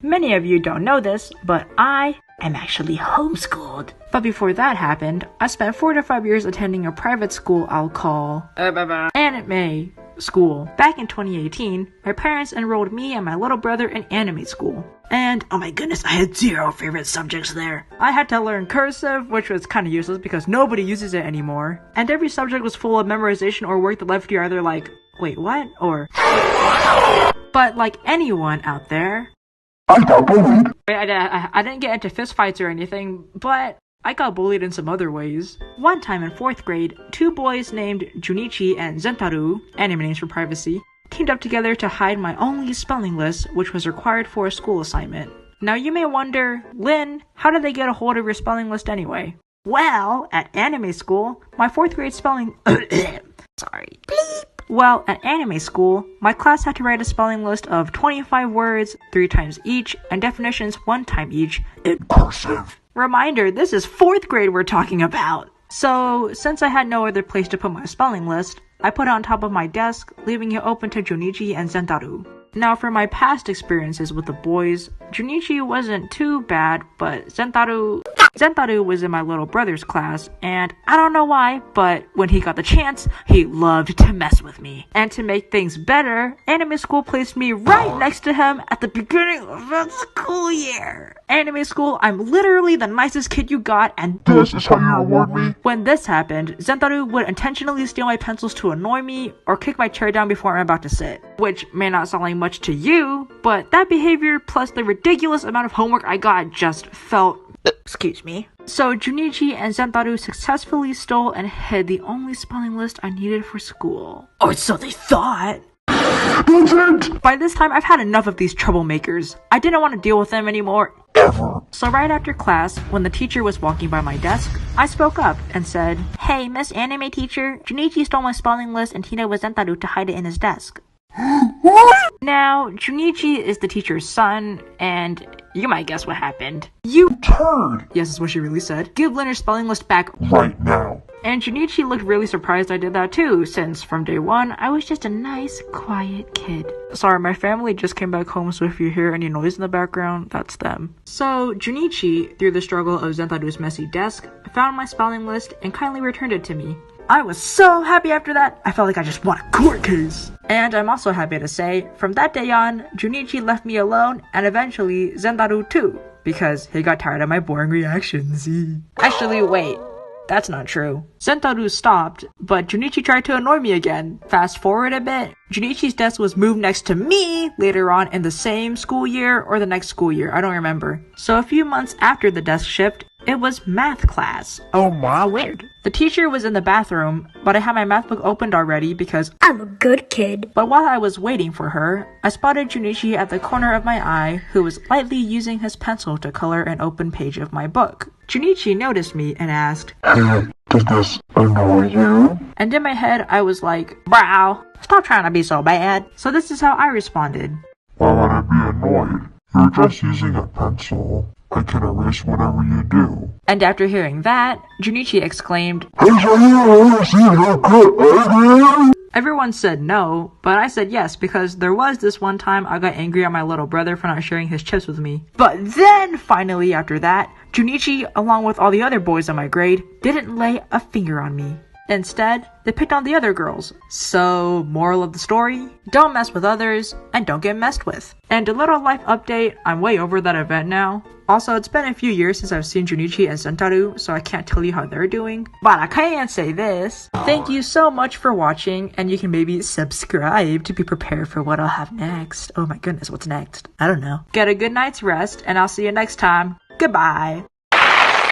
Many of you don't know this, but I am actually homeschooled. But before that happened, I spent 4 to 5 years attending a private school I'll call anime school. Back in 2018, my parents enrolled me and my little brother in anime school. And oh my goodness, I had 0 favorite subjects there. I had to learn cursive, which was kind of useless because nobody uses it anymore. And every subject was full of memorization or work that left you either like, wait, what? Or... But like anyone out there, I got bullied. I didn't get into fistfights or anything, but I got bullied in some other ways. One time in 4th grade, 2 boys named Junichi and Zentaru, anime names for privacy, teamed up together to hide my only spelling list, which was required for a school assignment. Now you may wonder, Lynn, how did they get a hold of your spelling list anyway? Well, at anime school, my 4th grade spelling... Sorry. Bleep. Well, at anime school, my class had to write a spelling list of 25 words, 3 times each, and definitions 1 time each, in cursive. Reminder, this is 4th grade we're talking about! So, since I had no other place to put my spelling list, I put it on top of my desk, leaving it open to Junichi and Zentaru. Now, for my past experiences with the boys, Junichi wasn't too bad, but Zentaru was in my little brother's class, and I don't know why, but when he got the chance, he loved to mess with me. And to make things better, anime school placed me right next to him at the beginning of the school year. Anime school, I'm literally the nicest kid you got, and this is how you reward me. When this happened, Zentaru would intentionally steal my pencils to annoy me, or kick my chair down before I'm about to sit. Which may not sound like much to you, but that behavior plus the ridiculous amount of homework I got just felt... Excuse me. So Junichi and Zentaru successfully stole and hid the only spelling list I needed for school. Or so they thought. By this time, I've had enough of these troublemakers. I didn't want to deal with them anymore, ever. So right after class, when the teacher was walking by my desk, I spoke up and said, "Hey, Miss Anime Teacher, Junichi stole my spelling list and hid it with Zentaru to hide it in his desk." Now, Junichi is the teacher's son, and you might guess what happened. You turd! Yes, that's what she really said. Give Lynn her spelling list back right now. And Junichi looked really surprised I did that too, since from day one, I was just a nice, quiet kid. Sorry, my family just came back home, so if you hear any noise in the background, that's them. So, Junichi, through the struggle of Zentaru's messy desk, found my spelling list and kindly returned it to me. I was so happy after that, I felt like I just won a court case. And I'm also happy to say, from that day on, Junichi left me alone, and eventually Zentaru too, because he got tired of my boring reactions. Actually, wait. That's not true. Zentaru stopped, but Junichi tried to annoy me again. Fast forward a bit, Junichi's desk was moved next to me later on in the same school year or the next school year, I don't remember. So a few months after the desk shift, it was math class. Oh my word. The teacher was in the bathroom, but I had my math book opened already because I'm a good kid. But while I was waiting for her, I spotted Junichi at the corner of my eye, who was lightly using his pencil to color an open page of my book. Junichi noticed me and asked, "Hey, does this annoy you?" And in my head, I was like, "Bro, stop trying to be so bad." So this is how I responded. "Why would I be annoyed? You're just using a pencil. I can erase whatever you do." And after hearing that, Junichi exclaimed, Everyone said no, but I said yes because there was this one time I got angry at my little brother for not sharing his chips with me. But then, finally after that, Junichi, along with all the other boys in my grade, didn't lay a finger on me. Instead, they picked on the other girls. So, moral of the story, don't mess with others, and don't get messed with. And a little life update, I'm way over that event now. Also, it's been a few years since I've seen Junichi and Zentaru, so I can't tell you how they're doing. But I can say this, thank you so much for watching, and you can maybe subscribe to be prepared for what I'll have next. Oh my goodness, what's next? I don't know. Get a good night's rest, and I'll see you next time. Goodbye.